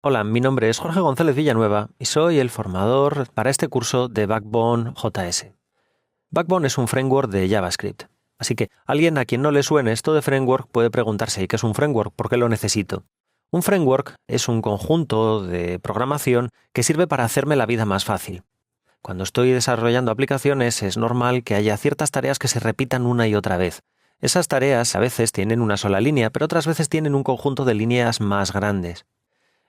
Hola, mi nombre es Jorge González Villanueva y soy el formador para este curso de Backbone JS. Backbone es un framework de JavaScript, así que alguien a quien no le suene esto de framework puede preguntarse: ¿y qué es un framework? ¿Por qué lo necesito? Un framework es un conjunto de programación que sirve para hacerme la vida más fácil. Cuando estoy desarrollando aplicaciones es normal que haya ciertas tareas que se repitan una y otra vez. Esas tareas a veces tienen una sola línea, pero otras veces tienen un conjunto de líneas más grandes.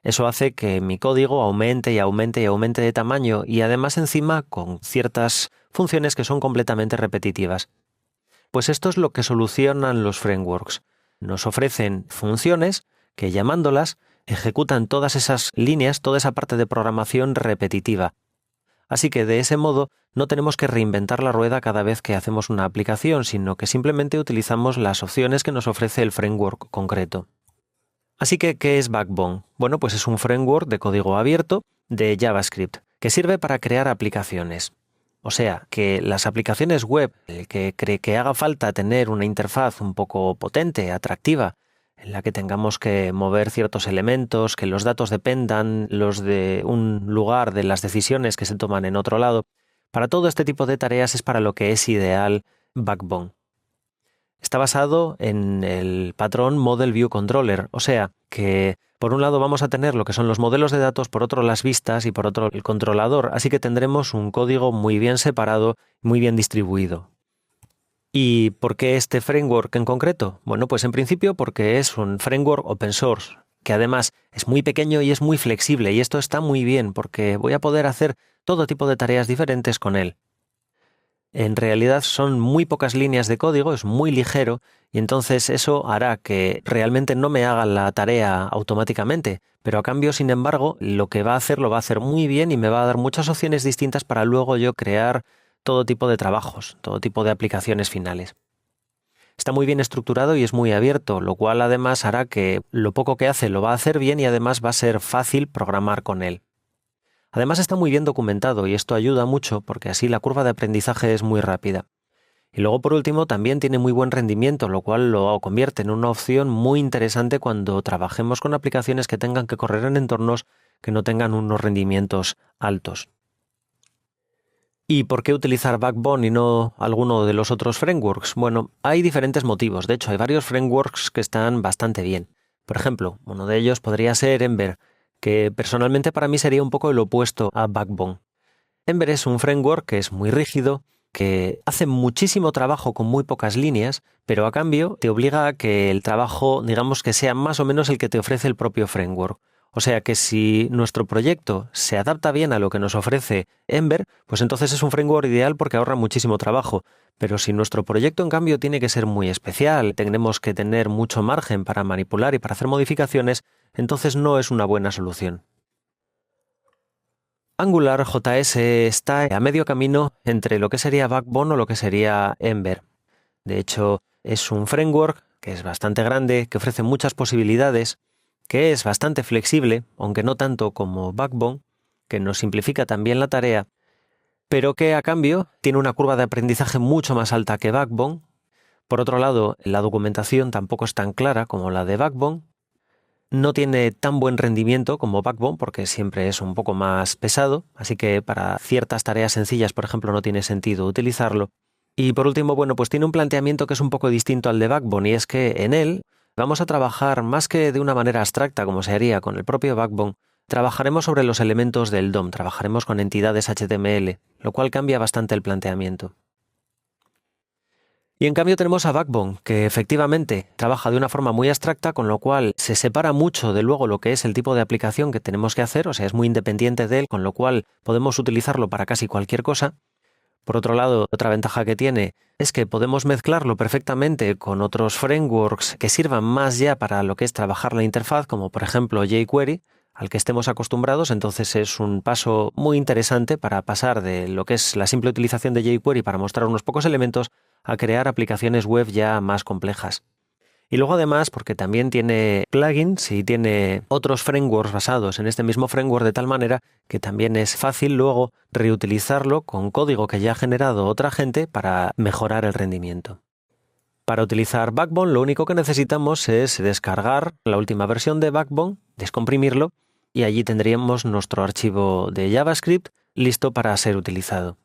Eso hace que mi código aumente y aumente y aumente de tamaño y además encima con ciertas funciones que son completamente repetitivas. Pues esto es lo que solucionan los frameworks. Nos ofrecen funciones que, llamándolas, ejecutan todas esas líneas, toda esa parte de programación repetitiva. Así que de ese modo no tenemos que reinventar la rueda cada vez que hacemos una aplicación, sino que simplemente utilizamos las opciones que nos ofrece el framework concreto. Así que, ¿qué es Backbone? Bueno, pues es un framework de código abierto de JavaScript que sirve para crear aplicaciones. O sea, que las aplicaciones web, el que cree que haga falta tener una interfaz un poco potente, atractiva, en la que tengamos que mover ciertos elementos, que los datos dependan los de un lugar de las decisiones que se toman en otro lado, para todo este tipo de tareas es para lo que es ideal Backbone. Está basado en el patrón Model View Controller, o sea, que por un lado vamos a tener lo que son los modelos de datos, por otro las vistas y por otro el controlador, así que tendremos un código muy bien separado, muy bien distribuido. ¿Y por qué este framework en concreto? Bueno, pues en principio porque es un framework open source, que además es muy pequeño y es muy flexible, y esto está muy bien porque voy a poder hacer todo tipo de tareas diferentes con él. En realidad son muy pocas líneas de código, es muy ligero y entonces eso hará que realmente no me haga la tarea automáticamente, pero a cambio, sin embargo, lo que va a hacer lo va a hacer muy bien y me va a dar muchas opciones distintas para luego yo crear todo tipo de trabajos, todo tipo de aplicaciones finales. Está muy bien estructurado y es muy abierto, lo cual además hará que lo poco que hace lo va a hacer bien y además va a ser fácil programar con él. Además está muy bien documentado y esto ayuda mucho porque así la curva de aprendizaje es muy rápida. Y luego por último también tiene muy buen rendimiento, lo cual lo convierte en una opción muy interesante cuando trabajemos con aplicaciones que tengan que correr en entornos que no tengan unos rendimientos altos. ¿Y por qué utilizar Backbone y no alguno de los otros frameworks? Bueno, hay diferentes motivos. De hecho, hay varios frameworks que están bastante bien. Por ejemplo, uno de ellos podría ser Ember, que personalmente para mí sería un poco el opuesto a Backbone. Ember es un framework que es muy rígido, que hace muchísimo trabajo con muy pocas líneas, pero a cambio te obliga a que el trabajo, digamos que sea más o menos el que te ofrece el propio framework. O sea que si nuestro proyecto se adapta bien a lo que nos ofrece Ember, pues entonces es un framework ideal porque ahorra muchísimo trabajo. Pero si nuestro proyecto en cambio tiene que ser muy especial, tenemos que tener mucho margen para manipular y para hacer modificaciones, entonces no es una buena solución. AngularJS está a medio camino entre lo que sería Backbone o lo que sería Ember. De hecho, es un framework que es bastante grande, que ofrece muchas posibilidades, que es bastante flexible, aunque no tanto como Backbone, que nos simplifica también la tarea, pero que a cambio tiene una curva de aprendizaje mucho más alta que Backbone. Por otro lado, la documentación tampoco es tan clara como la de Backbone. No tiene tan buen rendimiento como Backbone porque siempre es un poco más pesado, así que para ciertas tareas sencillas, por ejemplo, no tiene sentido utilizarlo. Y por último, bueno, pues tiene un planteamiento que es un poco distinto al de Backbone y es que en él vamos a trabajar más que de una manera abstracta como se haría con el propio Backbone, trabajaremos sobre los elementos del DOM, trabajaremos con entidades HTML, lo cual cambia bastante el planteamiento. Y en cambio tenemos a Backbone, que efectivamente trabaja de una forma muy abstracta, con lo cual se separa mucho de luego lo que es el tipo de aplicación que tenemos que hacer, o sea, es muy independiente de él, con lo cual podemos utilizarlo para casi cualquier cosa. Por otro lado, otra ventaja que tiene es que podemos mezclarlo perfectamente con otros frameworks que sirvan más ya para lo que es trabajar la interfaz, como por ejemplo jQuery, al que estemos acostumbrados. Entonces es un paso muy interesante para pasar de lo que es la simple utilización de jQuery para mostrar unos pocos elementos a crear aplicaciones web ya más complejas. Y luego además, porque también tiene plugins y tiene otros frameworks basados en este mismo framework de tal manera que también es fácil luego reutilizarlo con código que ya ha generado otra gente para mejorar el rendimiento. Para utilizar Backbone lo único que necesitamos es descargar la última versión de Backbone, descomprimirlo y allí tendríamos nuestro archivo de JavaScript listo para ser utilizado.